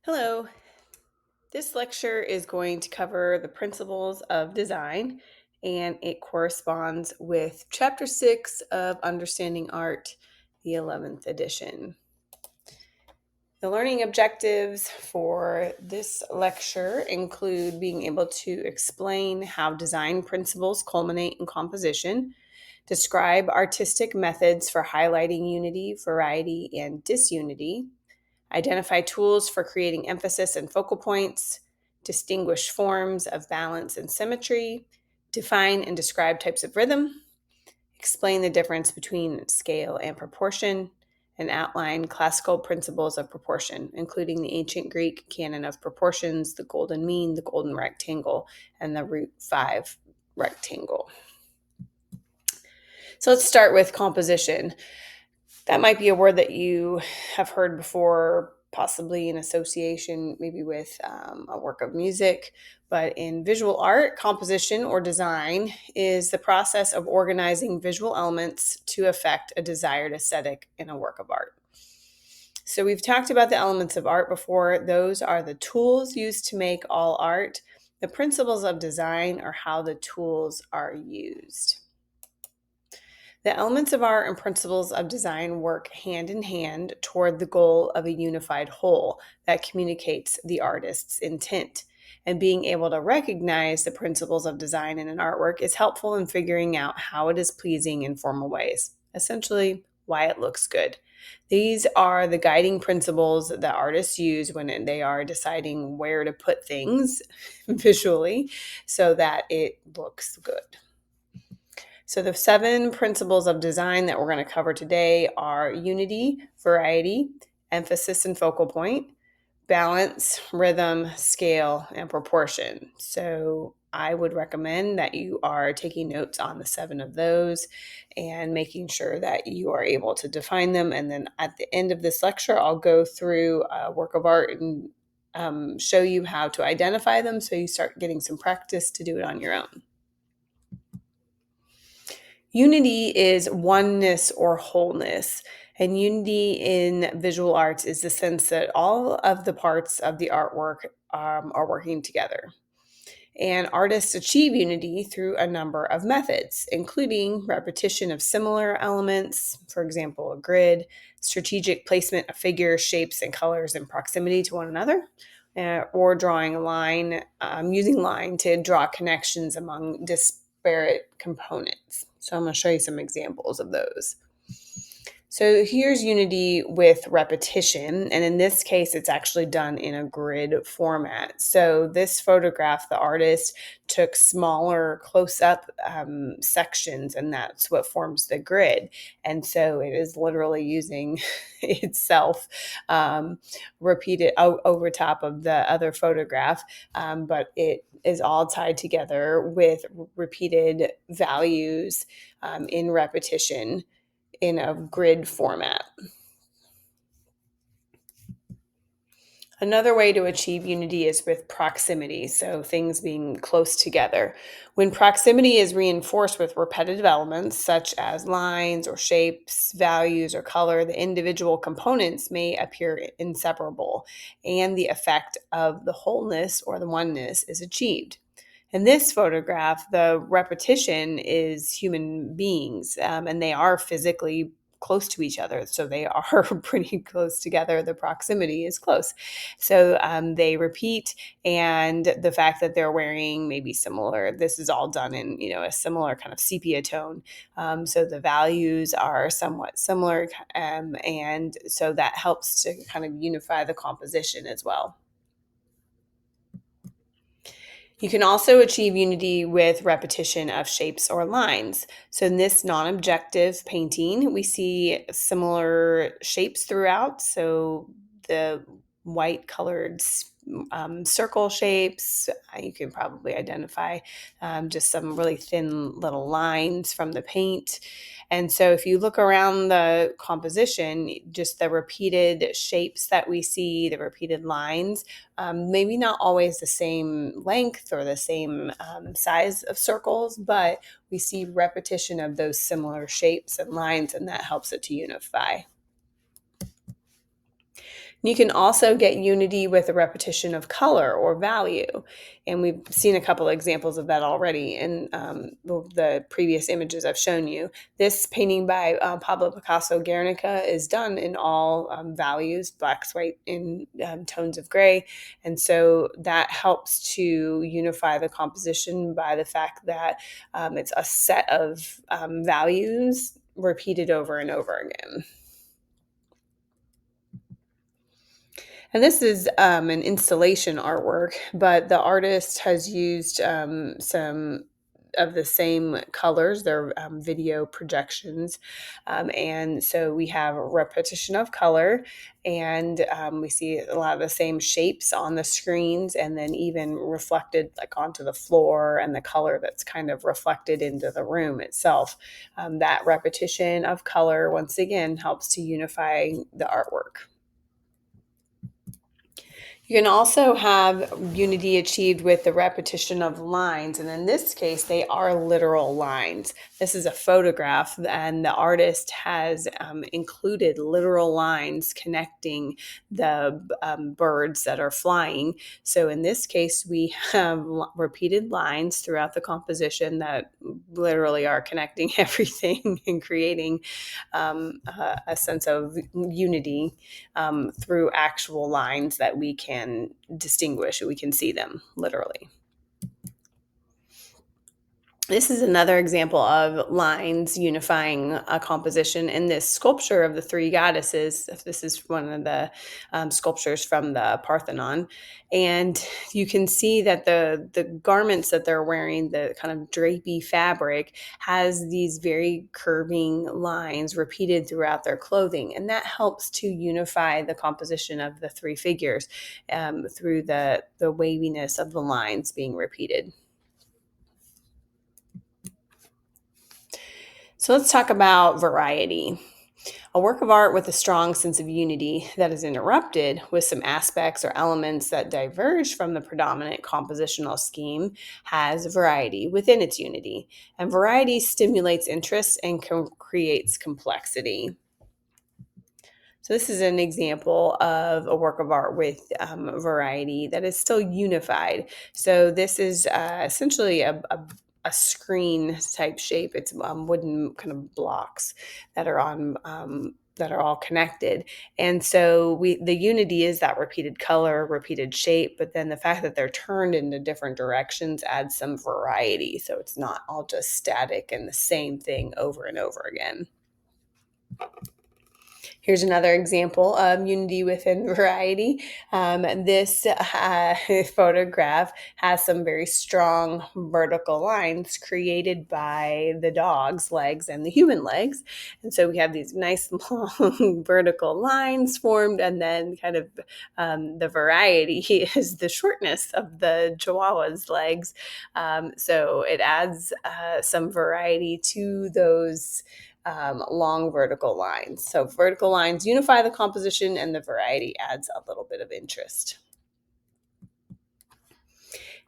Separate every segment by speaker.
Speaker 1: Hello. This lecture is going to cover the principles of design, and it corresponds with Chapter 6 of Understanding Art, the 11th edition. The learning objectives for this lecture include being able to explain how design principles culminate in composition, describe artistic methods for highlighting unity, variety, and disunity, identify tools for creating emphasis and focal points, distinguish forms of balance and symmetry, define and describe types of rhythm, explain the difference between scale and proportion, and outline classical principles of proportion, including the ancient Greek canon of proportions, the golden mean, the golden rectangle, and the root 5 rectangle. So let's start with composition. That might be a word that you have heard before, possibly in association maybe with a work of music. But in visual art, composition or design is the process of organizing visual elements to affect a desired aesthetic in a work of art. So we've talked about the elements of art before. Those are the tools used to make all art. The principles of design are how the tools are used. The elements of art and principles of design work hand in hand toward the goal of a unified whole that communicates the artist's intent. And being able to recognize the principles of design in an artwork is helpful in figuring out how it is pleasing in formal ways, essentially, why it looks good. These are the guiding principles that artists use when they are deciding where to put things visually so that it looks good. So the 7 principles of design that we're going to cover today are unity, variety, emphasis and focal point, balance, rhythm, scale, and proportion. So I would recommend that you are taking notes on the 7 of those and making sure that you are able to define them. And then at the end of this lecture, I'll go through a work of art and show you how to identify them so you start getting some practice to do it on your own. Unity is oneness or wholeness. And unity in visual arts is the sense that all of the parts of the artwork are working together. And artists achieve unity through a number of methods, including repetition of similar elements, for example, a grid, strategic placement of figures, shapes, and colors in proximity to one another, or drawing a line, using line to draw connections among disparate components. So I'm going to show you some examples of those. So here's unity with repetition, and in this case, it's actually done in a grid format. So this photograph, the artist took smaller close-up sections, and that's what forms the grid. And so it is literally using itself repeated over top of the other photograph, but it is all tied together with repeated values in repetition in a grid format. Another way to achieve unity is with proximity, so things being close together. When proximity is reinforced with repetitive elements such as lines or shapes, values, or color, the individual components may appear inseparable, and the effect of the wholeness or the oneness is achieved. In this photograph, the repetition is human beings, and they are physically close to each other. So they are pretty close together. The proximity is close. So they repeat, and the fact that they're wearing maybe similar, this is all done in, a similar kind of sepia tone. So the values are somewhat similar. And so that helps to kind of unify the composition as well. You can also achieve unity with repetition of shapes or lines. So in this non-objective painting, we see similar shapes throughout. So the white colored circle shapes, you can probably identify just some really thin little lines from the paint. And so if you look around the composition, just the repeated shapes that we see, the repeated lines, maybe not always the same length or the same size of circles, but we see repetition of those similar shapes and lines, and that helps it to unify. You can also get unity with a repetition of color or value. And we've seen a couple of examples of that already in the previous images I've shown you. This painting by Pablo Picasso, Guernica, is done in all values, blacks, white, in tones of gray. And so that helps to unify the composition by the fact that it's a set of values repeated over and over again. And this is an installation artwork, but the artist has used some of the same colors. They're video projections. And so we have a repetition of color, and we see a lot of the same shapes on the screens, and then even reflected like onto the floor, and the color that's kind of reflected into the room itself. That repetition of color, once again, helps to unify the artwork. You can also have unity achieved with the repetition of lines. And in this case, they are literal lines. This is a photograph, and the artist has included literal lines connecting the birds that are flying. So in this case, we have repeated lines throughout the composition that literally are connecting everything and creating a sense of unity through actual lines that we can distinguish. We can see them literally. This is another example of lines unifying a composition in this sculpture of the three goddesses. This is one of the sculptures from the Parthenon. And you can see that the garments that they're wearing, the kind of drapey fabric, has these very curving lines repeated throughout their clothing. And that helps to unify the composition of the three figures through the waviness of the lines being repeated. So let's talk about variety. A work of art with a strong sense of unity that is interrupted with some aspects or elements that diverge from the predominant compositional scheme has variety within its unity. And variety stimulates interest and creates complexity. So this is an example of a work of art with variety that is still unified. So this is essentially a screen type shape. It's wooden kind of blocks that are on that are all connected. And so the unity is that repeated color, repeated shape, but then the fact that they're turned into different directions adds some variety. So it's not all just static and the same thing over and over again. Here's another example of unity within variety. This photograph has some very strong vertical lines created by the dog's legs and the human legs. And so we have these nice long vertical lines formed, and then kind of the variety is the shortness of the Chihuahua's legs. So it adds some variety to those long vertical lines. So vertical lines unify the composition, and the variety adds a little bit of interest.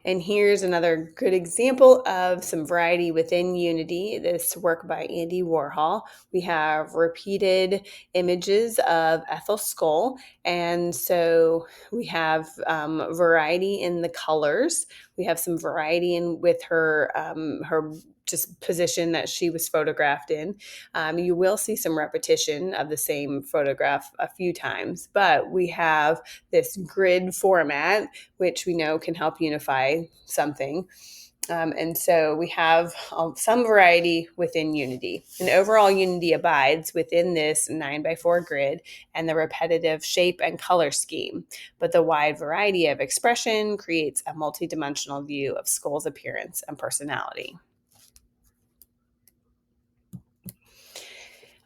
Speaker 1: And here's another good example of some variety within unity. This work by Andy Warhol. We have repeated images of Ethel's skull. And so we have variety in the colors. We have some variety in with her just position that she was photographed in. You will see some repetition of the same photograph a few times, but we have this grid format, which we know can help unify something. And so we have some variety within unity. And overall unity abides within this 9x4 grid and the repetitive shape and color scheme. But the wide variety of expression creates a multidimensional view of Skull's appearance and personality.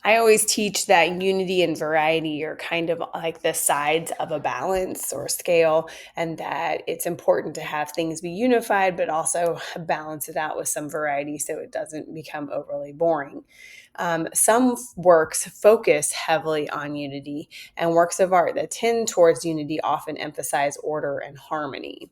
Speaker 1: I always teach that unity and variety are kind of like the sides of a balance or scale, and that it's important to have things be unified, but also balance it out with some variety so it doesn't become overly boring. Some works focus heavily on unity, and works of art that tend towards unity often emphasize order and harmony.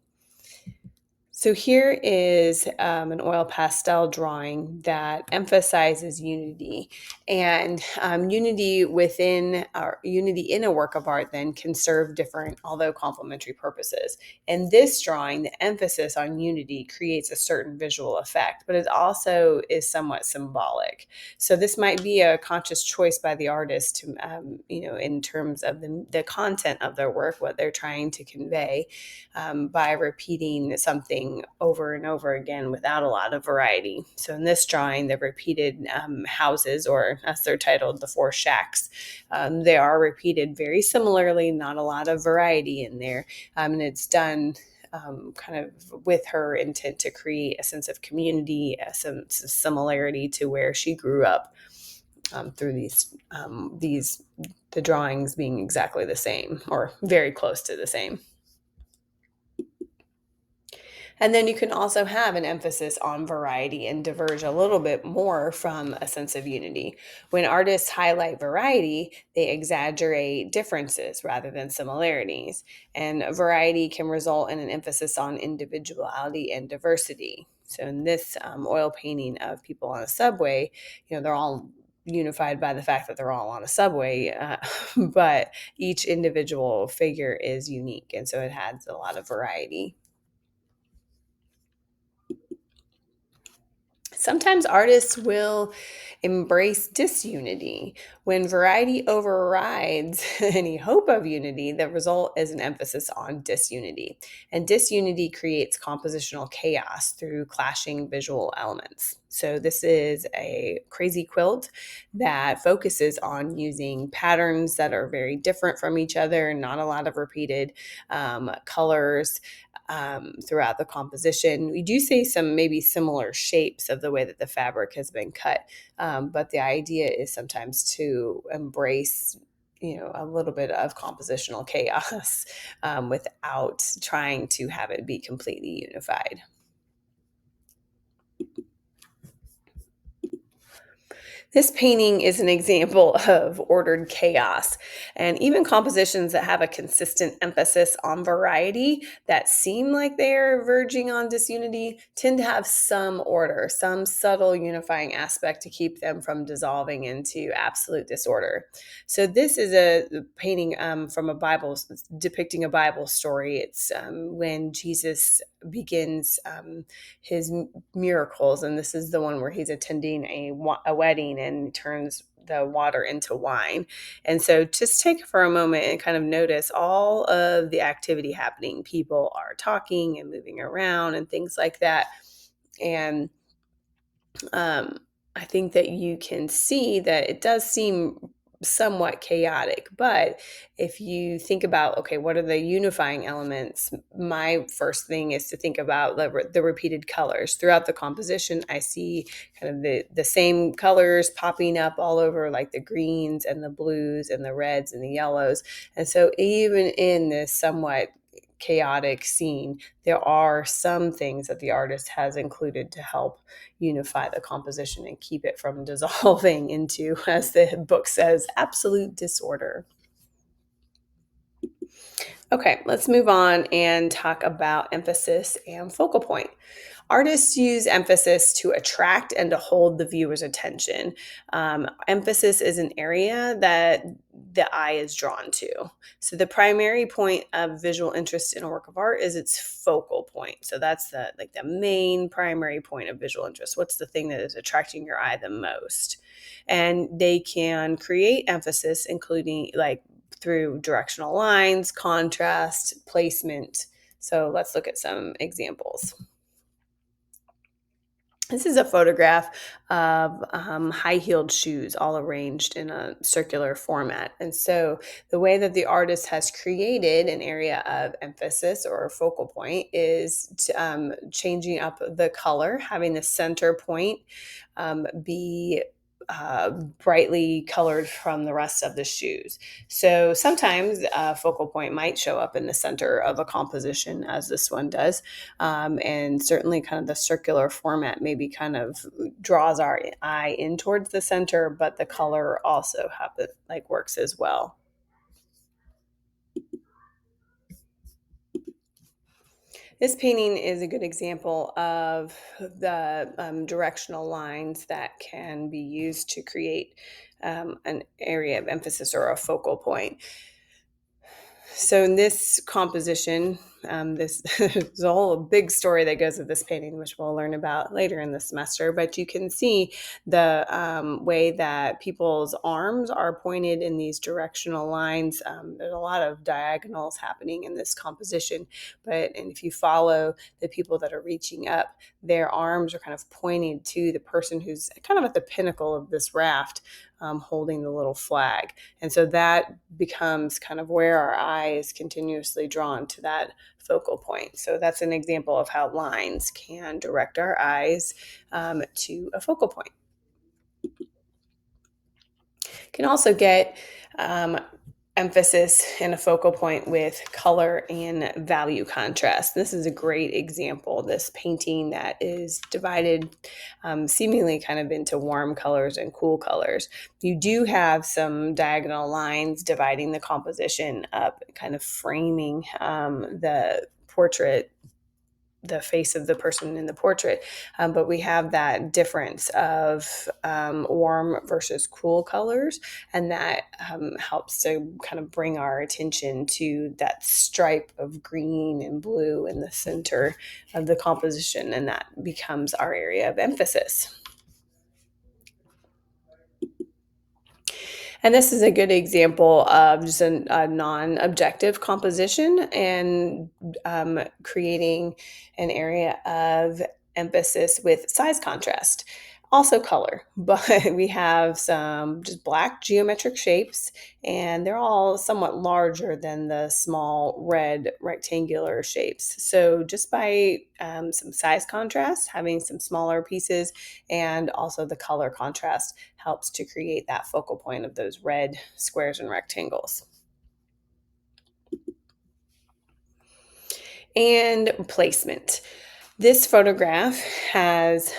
Speaker 1: So here is an oil pastel drawing that emphasizes unity, and unity within our unity in a work of art then can serve different, although complementary purposes. And this drawing, the emphasis on unity creates a certain visual effect, but it also is somewhat symbolic. So this might be a conscious choice by the artist to, in terms of the content of their work, what they're trying to convey by repeating something over and over again without a lot of variety. So in this drawing, the repeated houses, or as they're titled, the four shacks, they are repeated very similarly, not a lot of variety in there. And it's done kind of with her intent to create a sense of community, a sense of similarity to where she grew up, through these the drawings being exactly the same or very close to the same. And then you can also have an emphasis on variety and diverge a little bit more from a sense of unity. When artists highlight variety, they exaggerate differences rather than similarities. And variety can result in an emphasis on individuality and diversity. So in this oil painting of people on a subway, they're all unified by the fact that they're all on a subway, but each individual figure is unique. And so it adds a lot of variety. Sometimes artists will embrace disunity. When variety overrides any hope of unity, the result is an emphasis on disunity. And disunity creates compositional chaos through clashing visual elements. So, this is a crazy quilt that focuses on using patterns that are very different from each other, not a lot of repeated colors throughout the composition. We do see some maybe similar shapes of the way that the fabric has been cut, but the idea is sometimes to embrace a little bit of compositional chaos without trying to have it be completely unified. This painting is an example of ordered chaos, and even compositions that have a consistent emphasis on variety that seem like they're verging on disunity tend to have some order, some subtle unifying aspect to keep them from dissolving into absolute disorder. So this is a painting from a Bible, depicting a Bible story. It's when Jesus begins his miracles, and this is the one where he's attending a wedding and turns the water into wine. And so just take for a moment and kind of notice all of the activity happening. People are talking and moving around and things like that. And um, I think that you can see that it does seem somewhat chaotic. But if you think about, okay, what are the unifying elements? My first thing is to think about the repeated colors throughout the composition. I see kind of the same colors popping up all over, like the greens and the blues and the reds and the yellows. And so even in this somewhat chaotic scene, there are some things that the artist has included to help unify the composition and keep it from dissolving into, as the book says, absolute disorder. Okay, let's move on and talk about emphasis and focal point. Artists use emphasis to attract and to hold the viewer's attention. Emphasis is an area that the eye is drawn to. So the primary point of visual interest in a work of art is its focal point. So that's the main primary point of visual interest. What's the thing that is attracting your eye the most? And they can create emphasis, including like through directional lines, contrast, placement. So let's look at some examples. This is a photograph of high-heeled shoes all arranged in a circular format. And so the way that the artist has created an area of emphasis or a focal point is changing up the color, having the center point be brightly colored from the rest of the shoes. So sometimes a focal point might show up in the center of a composition, as this one does. And certainly, kind of the circular format maybe kind of draws our eye in towards the center, but the color also works as well. This painting is a good example of the directional lines that can be used to create an area of emphasis or a focal point. So in this composition, this there's a whole big story that goes with this painting, which we'll learn about later in the semester. But you can see the way that people's arms are pointed in these directional lines. There's a lot of diagonals happening in this composition, and if you follow the people that are reaching up, their arms are kind of pointing to the person who's kind of at the pinnacle of this raft, holding the little flag. And so that becomes kind of where our eye is continuously drawn to that focal point. So that's an example of how lines can direct our eyes to a focal point. Can also get emphasis and a focal point with color and value contrast. This is a great example. This painting that is divided seemingly kind of into warm colors and cool colors. You do have some diagonal lines dividing the composition up, kind of framing the portrait, the face of the person in the portrait, but we have that difference of warm versus cool colors, and that helps to kind of bring our attention to that stripe of green and blue in the center of the composition, and that becomes our area of emphasis. And this is a good example of just a non-objective composition and creating an area of emphasis with size contrast. Also color, but we have some just black geometric shapes, and they're all somewhat larger than the small red rectangular shapes. So just by some size contrast, having some smaller pieces, and also the color contrast helps to create that focal point of those red squares and rectangles. And placement. This photograph has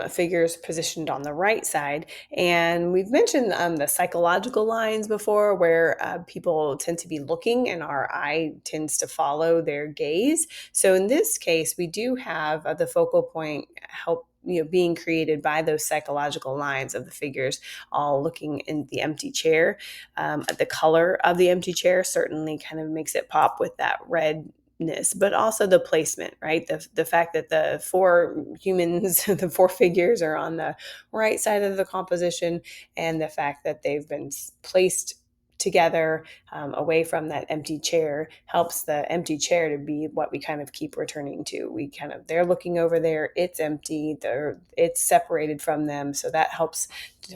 Speaker 1: figures positioned on the right side, and we've mentioned the psychological lines before, where people tend to be looking and our eye tends to follow their gaze. So in this case, we do have the focal point help being created by those psychological lines of the figures all looking in the empty chair. The color of the empty chair certainly kind of makes it pop with that red, but also the placement, right? The fact that the four humans, the four figures are on the right side of the composition, and the fact that they've been placed together away from that empty chair helps the empty chair to be what we kind of keep returning to. They're looking over there, it's empty, it's separated from them. So that helps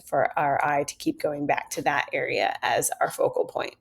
Speaker 1: for our eye to keep going back to that area as our focal point.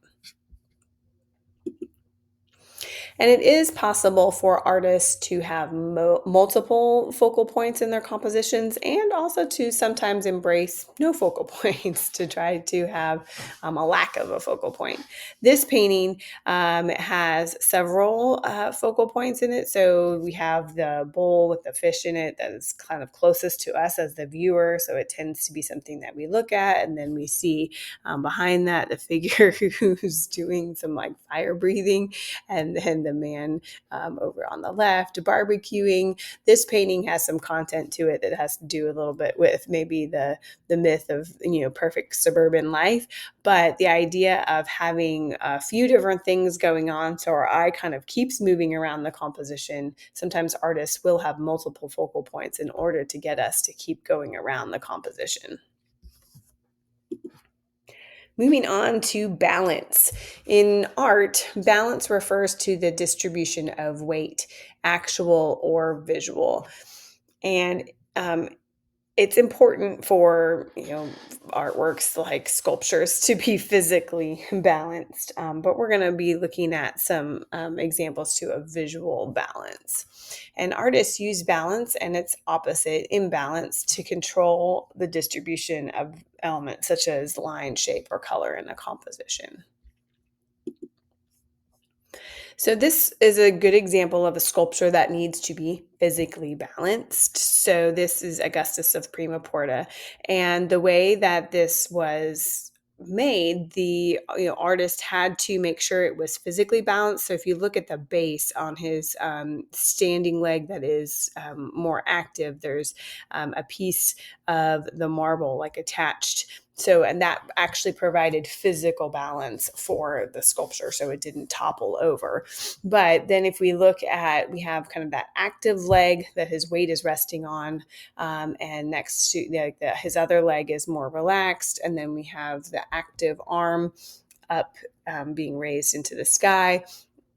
Speaker 1: And it is possible for artists to have multiple focal points in their compositions, and also to sometimes embrace no focal points to try to have a lack of a focal point. This painting has several focal points in it. So we have the bowl with the fish in it that is kind of closest to us as the viewer. So it tends to be something that we look at, and then we see behind that the figure who's doing some like fire breathing, and then the man over on the left barbecuing. This painting has some content to it that has to do a little bit with maybe the myth of perfect suburban life, but the idea of having a few different things going on so our eye kind of keeps moving around the composition. Sometimes artists will have multiple focal points in order to get us to keep going around the composition. Moving on to balance. In art, balance refers to the distribution of weight, actual or visual. And it's important for artworks like sculptures to be physically balanced, but we're going to be looking at some examples to a visual balance. And artists use balance and its opposite, imbalance, to control the distribution of elements such as line, shape, or color in a composition. So this is a good example of a sculpture that needs to be physically balanced. So this is Augustus of Prima Porta. And the way that this was made, the artist had to make sure it was physically balanced. So if you look at the base on his standing leg that is more active, there's a piece of the marble like attached. So, and that actually provided physical balance for the sculpture, so it didn't topple over. But then if we look at, we have kind of that active leg that his weight is resting on, and next to his other leg is more relaxed. And then we have the active arm up, being raised into the sky.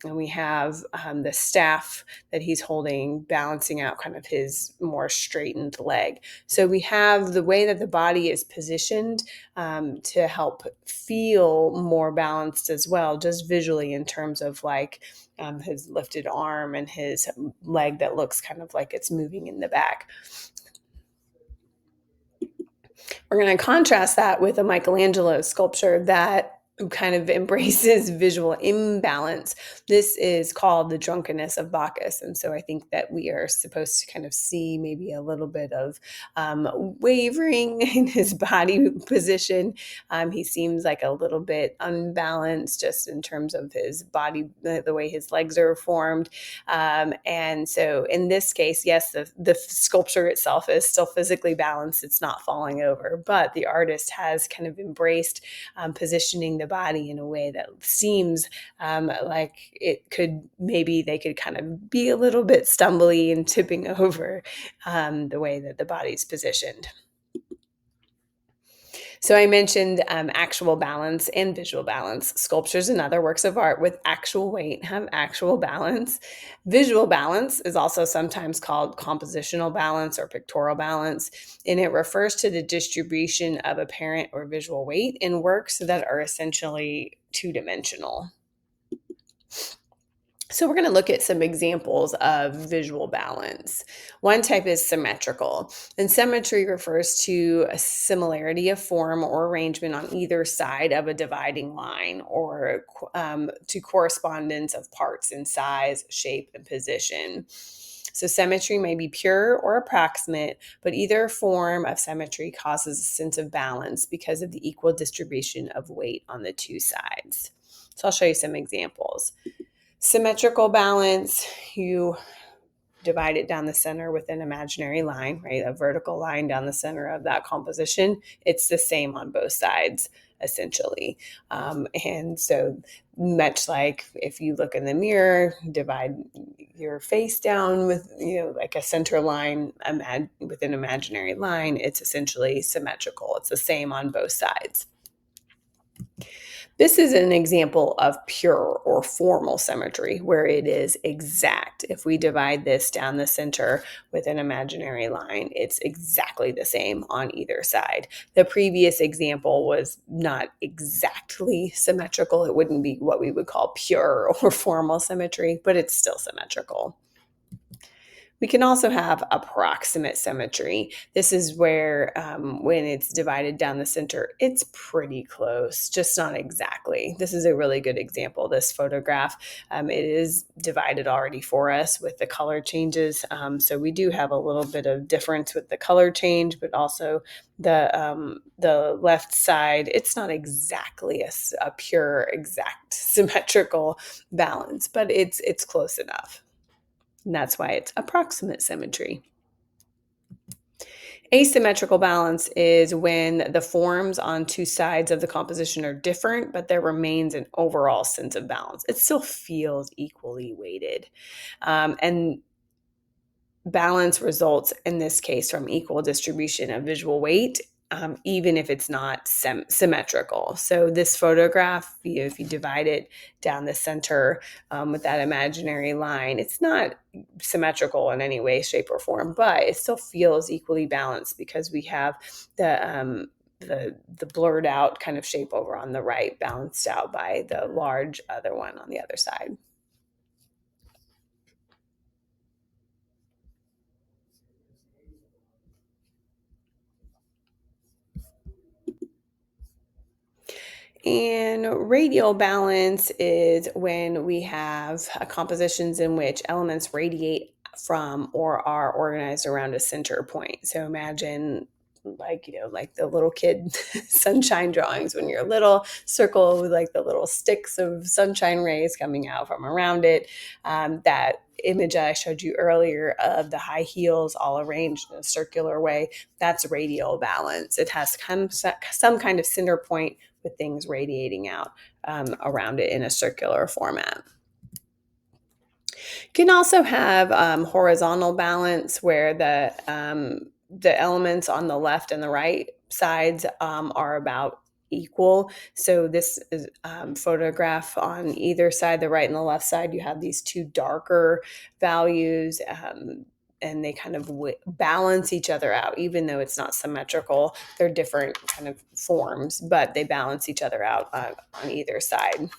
Speaker 1: And we have the staff that he's holding, balancing out kind of his more straightened leg. So we have the way that the body is positioned to help feel more balanced as well, just visually, in terms of like his lifted arm and his leg that looks kind of like it's moving in the back. We're going to contrast that with a Michelangelo sculpture that kind of embraces visual imbalance. This is called The Drunkenness of Bacchus. And so I think that we are supposed to kind of see maybe a little bit of wavering in his body position. He seems like a little bit unbalanced just in terms of his body, the way his legs are formed. And so in this case, yes, the sculpture itself is still physically balanced. It's not falling over, but the artist has kind of embraced positioning the body in a way that seems like it could, maybe they could kind of be a little bit stumbly and tipping over the way that the body's positioned. So I mentioned actual balance and visual balance. Sculptures and other works of art with actual weight have actual balance. Visual balance is also sometimes called compositional balance or pictorial balance, and it refers to the distribution of apparent or visual weight in works that are essentially two-dimensional. So we're going to look at some examples of visual balance. One type is symmetrical, and symmetry refers to a similarity of form or arrangement on either side of a dividing line, or to correspondence of parts in size, shape, and position. So symmetry may be pure or approximate, but either form of symmetry causes a sense of balance because of the equal distribution of weight on the two sides. So I'll show you some examples. Symmetrical balance, you divide it down the center with an imaginary line, right? A vertical line down the center of that composition. It's the same on both sides, essentially. And so much like if you look in the mirror, divide your face down with, like a center line with an imaginary line, it's essentially symmetrical. It's the same on both sides. This is an example of pure or formal symmetry, where it is exact. If we divide this down the center with an imaginary line, it's exactly the same on either side. The previous example was not exactly symmetrical. It wouldn't be what we would call pure or formal symmetry, but it's still symmetrical. We can also have approximate symmetry. This is where when it's divided down the center, it's pretty close, just not exactly. This is a really good example, this photograph. It is divided already for us with the color changes. So we do have a little bit of difference with the color change, but also the left side, it's not exactly a pure, exact symmetrical balance, but it's close enough. And that's why it's approximate symmetry. Asymmetrical balance is when the forms on two sides of the composition are different, but there remains an overall sense of balance. It still feels equally weighted. And balance results, in this case, from equal distribution of visual weight, even if it's not symmetrical. So this photograph, if you divide it down the center with that imaginary line, it's not symmetrical in any way, shape, or form, but it still feels equally balanced because we have the blurred out kind of shape over on the right balanced out by the large other one on the other side. And radial balance is when we have compositions in which elements radiate from or are organized around a center point. So imagine like, like the little kid sunshine drawings when you're little, circle with like the little sticks of sunshine rays coming out from around it. That image that I showed you earlier of the high heels all arranged in a circular way, that's radial balance. It has some kind of center point with things radiating out around it in a circular format. You can also have horizontal balance where the elements on the left and the right sides are about equal. So this is photograph on either side, the right and the left side, you have these two darker values. And they kind of balance each other out, even though it's not symmetrical. They're different kind of forms, but they balance each other out on either side.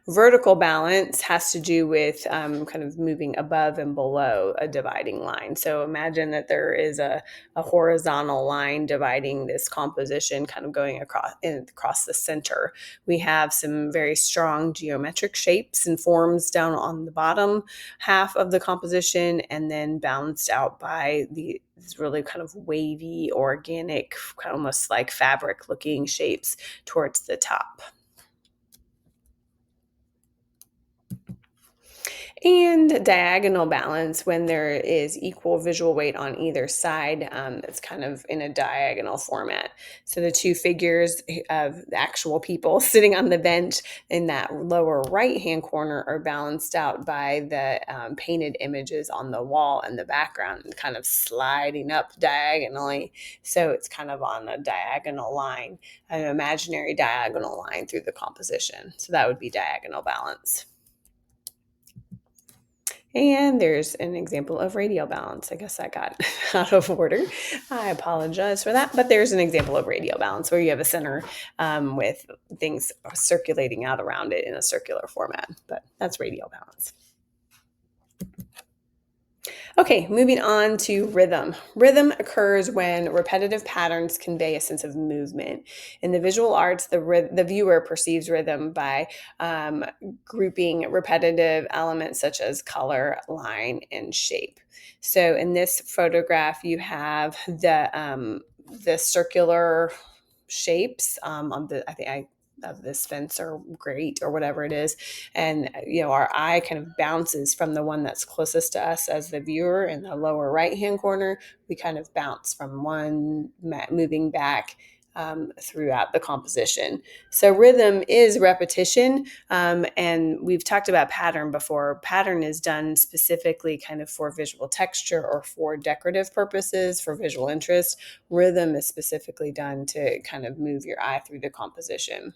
Speaker 1: Vertical balance has to do with kind of moving above and below a dividing line. So imagine that there is a horizontal line dividing this composition, kind of going across the center. We have some very strong geometric shapes and forms down on the bottom half of the composition, and then balanced out by these really kind of wavy, organic, kind of almost like fabric looking shapes towards the top. And diagonal balance, when there is equal visual weight on either side, it's kind of in a diagonal format. So the two figures of the actual people sitting on the bench in that lower right hand corner are balanced out by the painted images on the wall in the background, kind of sliding up diagonally. So it's kind of on a diagonal line, an imaginary diagonal line through the composition. So that would be diagonal balance. And there's an example of radial balance. I guess I got out of order. I apologize for that. But there's an example of radial balance where you have a center with things circulating out around it in a circular format. But that's radial balance. Okay, moving on to rhythm. Rhythm occurs when repetitive patterns convey a sense of movement. In the visual arts, the viewer perceives rhythm by grouping repetitive elements such as color, line, and shape. So in this photograph, you have the circular shapes on the, I think I of this fence or grate or whatever it is, and our eye kind of bounces from the one that's closest to us as the viewer in the lower right hand corner. We kind of bounce from one moving back throughout the composition. So rhythm is repetition, and we've talked about pattern before. Pattern is done specifically kind of for visual texture or for decorative purposes, for visual interest. Rhythm is specifically done to kind of move your eye through the composition.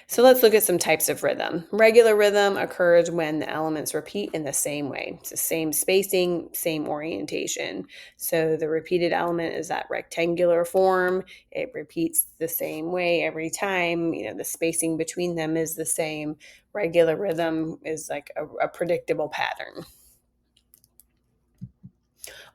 Speaker 1: So let's look at some types of rhythm. Regular rhythm occurs when the elements repeat in the same way. It's the same spacing, same orientation. So the repeated element is that rectangular form. It repeats the same way every time. The spacing between them is the same. Regular rhythm is like a predictable pattern.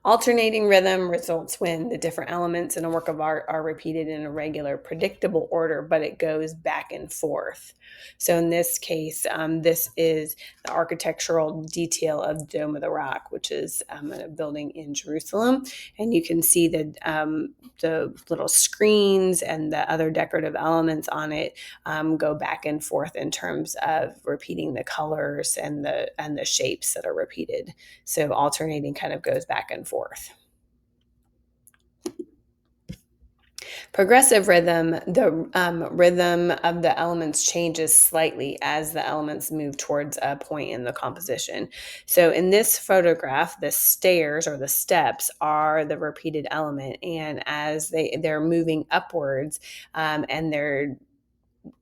Speaker 1: Alternating rhythm results when the different elements in a work of art are repeated in a regular, predictable order, but it goes back and forth. So in this case, this is the architectural detail of Dome of the Rock, which is a building in Jerusalem. And you can see the little screens and the other decorative elements on it go back and forth in terms of repeating the colors and the shapes that are repeated. So alternating kind of goes back and forth. Progressive rhythm, the rhythm of the elements changes slightly as the elements move towards a point in the composition. So in this photograph, the stairs or the steps are the repeated element, and as they're moving upwards, and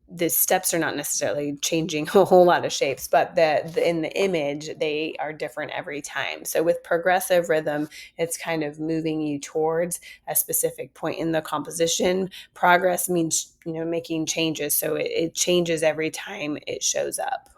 Speaker 1: the steps are not necessarily changing a whole lot of shapes, but in the image, they are different every time. So with progressive rhythm, it's kind of moving you towards a specific point in the composition. Progress means, making changes. So it changes every time it shows up.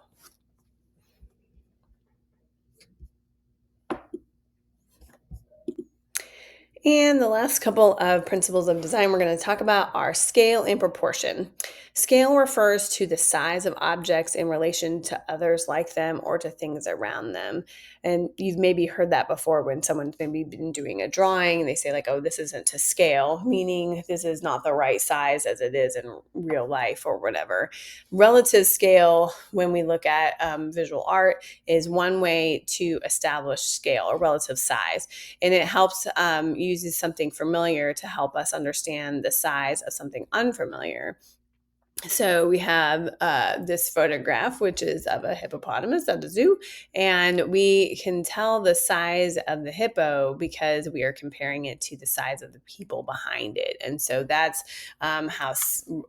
Speaker 1: And the last couple of principles of design we're going to talk about are scale and proportion. Scale refers to the size of objects in relation to others like them or to things around them. And you've maybe heard that before when someone's maybe been doing a drawing and they say, like, oh, this isn't to scale, meaning this is not the right size as it is in real life or whatever. Relative scale, when we look at visual art, is one way to establish scale or relative size, and it helps uses something familiar to help us understand the size of something unfamiliar. So we have this photograph, which is of a hippopotamus at a zoo, and we can tell the size of the hippo because we are comparing it to the size of the people behind it, and so that's how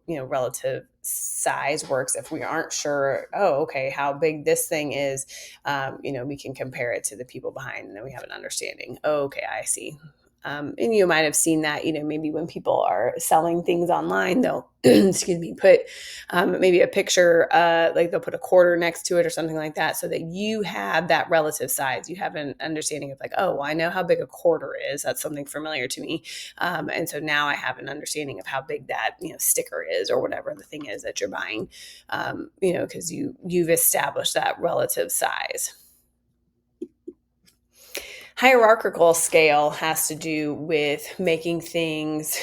Speaker 1: relative size works. If we aren't sure, oh, okay, how big this thing is, we can compare it to the people behind, and then we have an understanding. Oh, okay, I see. And you might have seen that, maybe when people are selling things online, they'll, excuse me, put maybe a picture, like they'll put a quarter next to it or something like that, so that you have that relative size. You have an understanding of like, oh, well, I know how big a quarter is. That's something familiar to me. And so now I have an understanding of how big that, sticker is or whatever the thing is that you're buying, because you've established that relative size. Hierarchical scale has to do with making things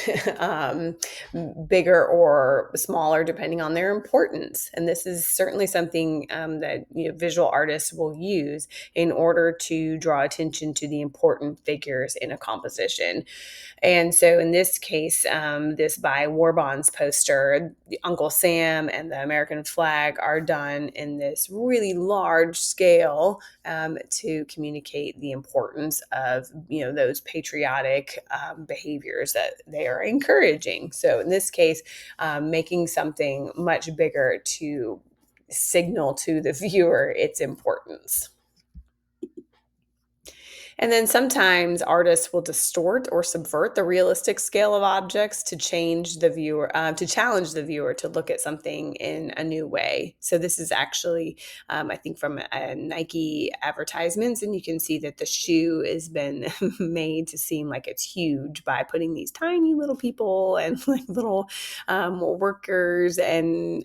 Speaker 1: bigger or smaller depending on their importance. And this is certainly something that visual artists will use in order to draw attention to the important figures in a composition. And so in this case, this by War Bonds poster, the Uncle Sam and the American flag are done in this really large scale to communicate the importance of those patriotic behaviors that they are encouraging. So in this case, making something much bigger to signal to the viewer its importance. And then sometimes artists will distort or subvert the realistic scale of objects to challenge the viewer to look at something in a new way. So this is actually, I think, from a Nike advertisements, and you can see that the shoe has been made to seem like it's huge by putting these tiny little people and like little workers and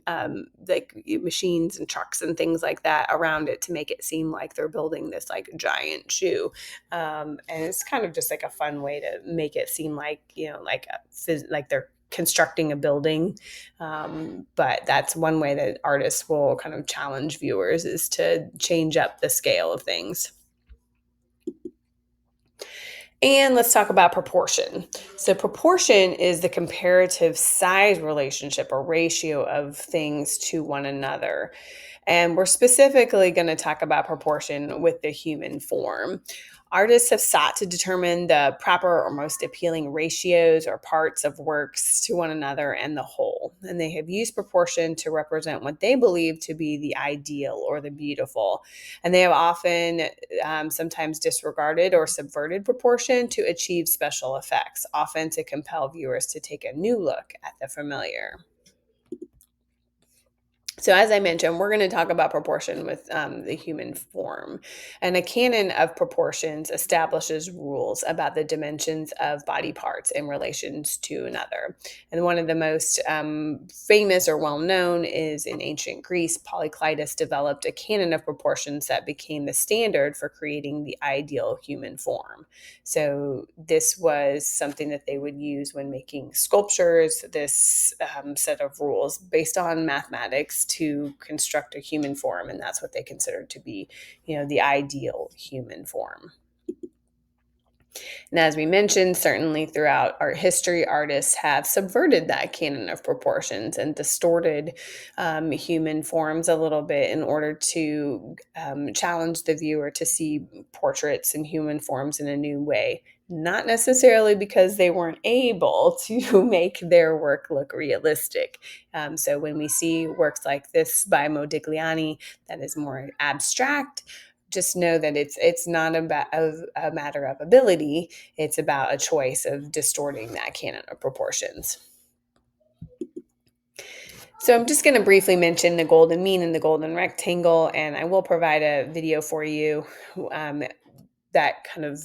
Speaker 1: like machines and trucks and things like that around it to make it seem like they're building this like giant shoe. And it's kind of just like a fun way to make it seem like like they're constructing a building. But that's one way that artists will kind of challenge viewers, is to change up the scale of things. And let's talk about proportion. So, proportion is the comparative size relationship or ratio of things to one another. And we're specifically going to talk about proportion with the human form. Artists have sought to determine the proper or most appealing ratios or parts of works to one another and the whole. And they have used proportion to represent what they believe to be the ideal or the beautiful. And they have often sometimes disregarded or subverted proportion to achieve special effects, often to compel viewers to take a new look at the familiar. So, as I mentioned, we're going to talk about proportion with the human form. And a canon of proportions establishes rules about the dimensions of body parts in relations to another. And one of the most famous or well known is in ancient Greece, Polyclitus developed a canon of proportions that became the standard for creating the ideal human form. So, this was something that they would use when making sculptures, this set of rules based on mathematics to construct a human form, and that's what they considered to be, the ideal human form. And as we mentioned, certainly throughout art history, artists have subverted that canon of proportions and distorted human forms a little bit in order to challenge the viewer to see portraits and human forms in a new way. Not necessarily because they weren't able to make their work look realistic. So when we see works like this by Modigliani that is more abstract, just know that it's not about a matter of ability. It's about a choice of distorting that canon of proportions. So I'm just going to briefly mention the golden mean and the golden rectangle, and I will provide a video for you that kind of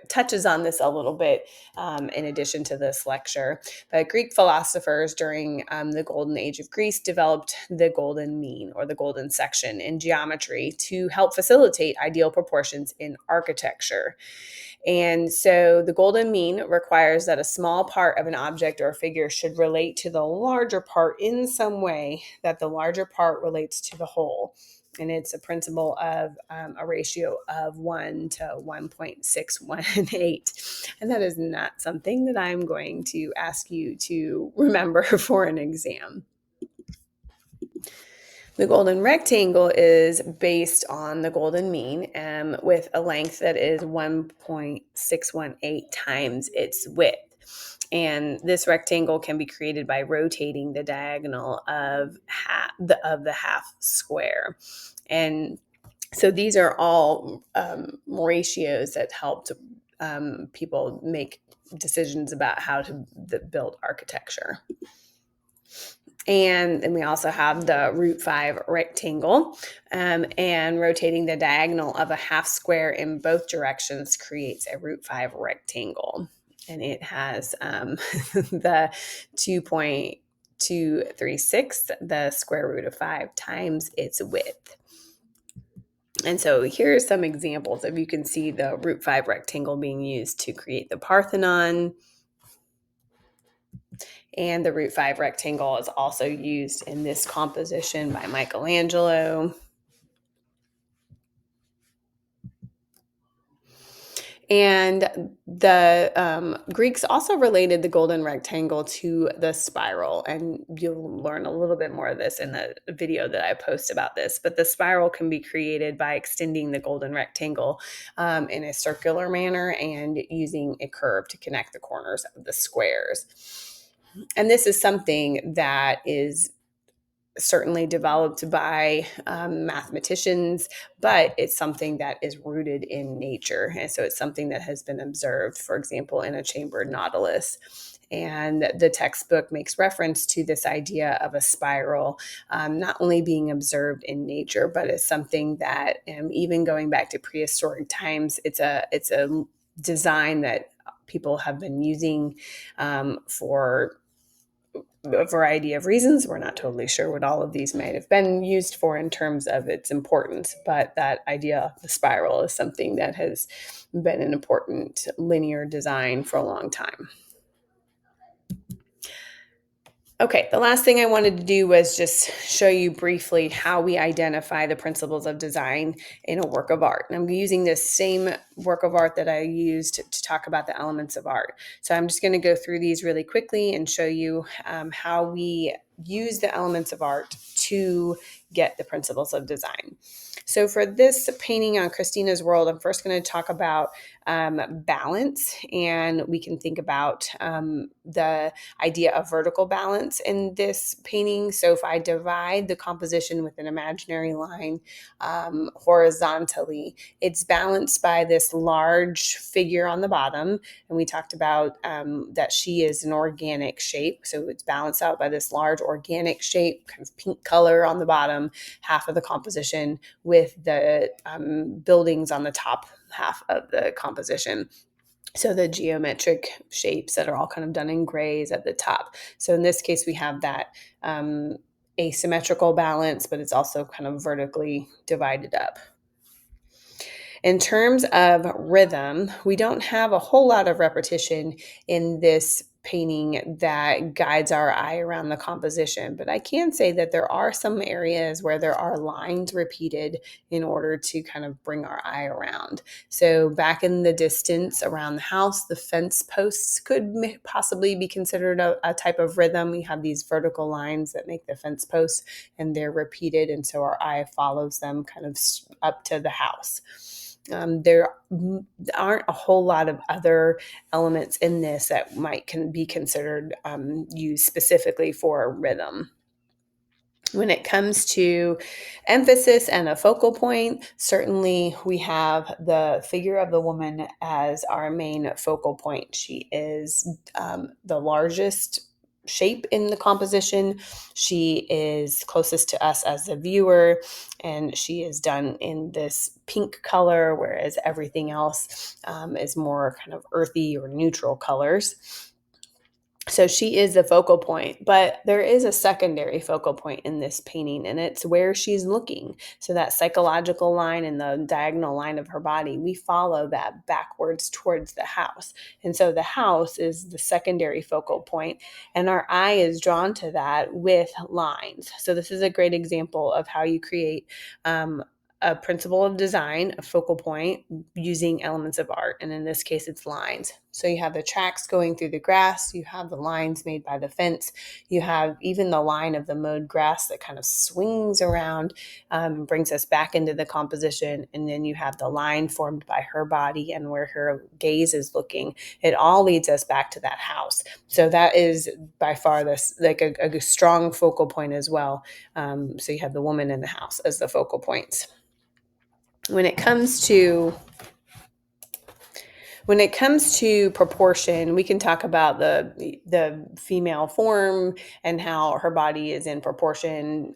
Speaker 1: touches on this a little bit in addition to this lecture. But Greek philosophers during the Golden Age of Greece developed the golden mean, or the golden section, in geometry to help facilitate ideal proportions in architecture. And so the golden mean requires that a small part of an object or figure should relate to the larger part in some way that the larger part relates to the whole. And it's a principle of a ratio of 1 to 1.618. And that is not something that I'm going to ask you to remember for an exam. The golden rectangle is based on the golden mean with a length that is 1.618 times its width. And this rectangle can be created by rotating the diagonal of the half square. And so these are all ratios that helped people make decisions about how to build architecture. And then we also have the root 5 rectangle, and rotating the diagonal of a half square in both directions creates a root 5 rectangle. And it has the 2.236, the square root of 5, times its width. And so here's some examples of, you can see the root 5 rectangle being used to create the Parthenon. And the root 5 rectangle is also used in this composition by Michelangelo. And the Greeks also related the golden rectangle to the spiral. And you'll learn a little bit more of this in the video that I post about this. But the spiral can be created by extending the golden rectangle in a circular manner and using a curve to connect the corners of the squares. And this is something that is certainly developed by mathematicians, but it's something that is rooted in nature. And so it's something that has been observed, for example, in a chambered nautilus. And the textbook makes reference to this idea of a spiral not only being observed in nature, but it's something that even going back to prehistoric times, it's a design that people have been using for a variety of reasons. We're not totally sure what all of these might have been used for in terms of its importance, but that idea of the spiral is something that has been an important linear design for a long time. Okay, the last thing I wanted to do was just show you briefly how we identify the principles of design in a work of art. And I'm using this same work of art that I used to talk about the elements of art. So I'm just going to go through these really quickly and show you how we use the elements of art to get the principles of design. So for this painting on Christina's World, I'm first going to talk about balance, and we can think about the idea of vertical balance in this painting. So if I divide the composition with an imaginary line horizontally, it's balanced by this large figure on the bottom. And we talked about that she is an organic shape. So it's balanced out by this large organic shape, kind of pink color on the bottom half of the composition, with the buildings on the top half of the composition. So the geometric shapes that are all kind of done in grays at the top. So in this case, we have that asymmetrical balance, but it's also kind of vertically divided up. In terms of rhythm, we don't have a whole lot of repetition in this painting that guides our eye around the composition, but I can say that there are some areas where there are lines repeated in order to kind of bring our eye around. So back in the distance around the house, the fence posts could possibly be considered a type of rhythm. We have these vertical lines that make the fence posts, and they're repeated, and so our eye follows them kind of up to the house. There aren't a whole lot of other elements in this that can be considered used specifically for rhythm. When it comes to emphasis and a focal point, certainly we have the figure of the woman as our main focal point. She is the largest shape in the composition. She is closest to us as the viewer, and she is done in this pink color, whereas everything else is more kind of earthy or neutral colors. So she is the focal point, but there is a secondary focal point in this painting, and it's where she's looking. So that psychological line and the diagonal line of her body, we follow that backwards towards the house. And so the house is the secondary focal point, and our eye is drawn to that with lines. So this is a great example of how you create a principle of design, a focal point, using elements of art. And in this case, it's lines. So you have the tracks going through the grass, you have the lines made by the fence, you have even the line of the mowed grass that kind of swings around, brings us back into the composition. And then you have the line formed by her body and where her gaze is looking. It all leads us back to that house. So that is by far this like a strong focal point as well. So you have the woman in the house as the focal points. When it comes to proportion, we can talk about the female form and how her body is in proportion,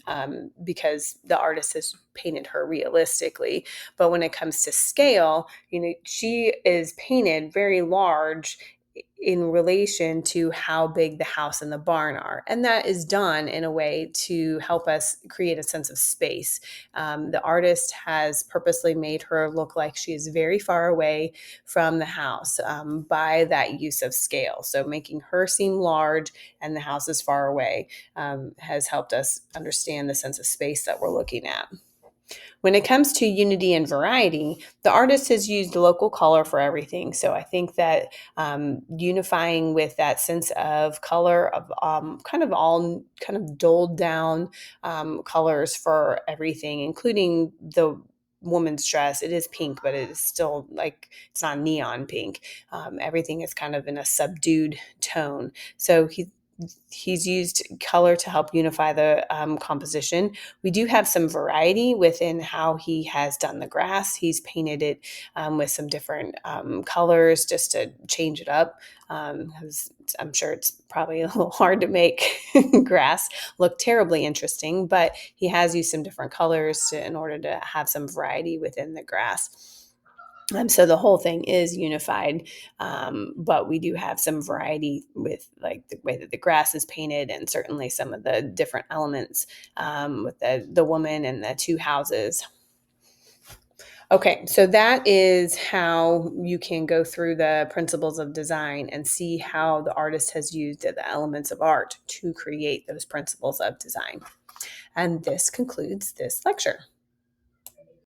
Speaker 1: because the artist has painted her realistically. But when it comes to scale, she is painted very large in relation to how big the house and the barn are. And that is done in a way to help us create a sense of space. The artist has purposely made her look like she is very far away from the house, by that use of scale. So making her seem large and the house is far away, has helped us understand the sense of space that we're looking at. When it comes to unity and variety, the artist has used local color for everything. So I think that unifying with that sense of color of kind of all kind of doled down colors for everything, including the woman's dress. It is pink, but it is still like it's not neon pink. Everything is kind of in a subdued tone. So he's used color to help unify the composition. We do have some variety within how he has done the grass. He's painted it with some different colors just to change it up. I'm sure it's probably a little hard to make grass look terribly interesting, but he has used some different colors in order to have some variety within the grass. So the whole thing is unified, but we do have some variety with like the way that the grass is painted, and certainly some of the different elements with the woman and the two houses. Okay, so that is how you can go through the principles of design and see how the artist has used the elements of art to create those principles of design. And this concludes this lecture.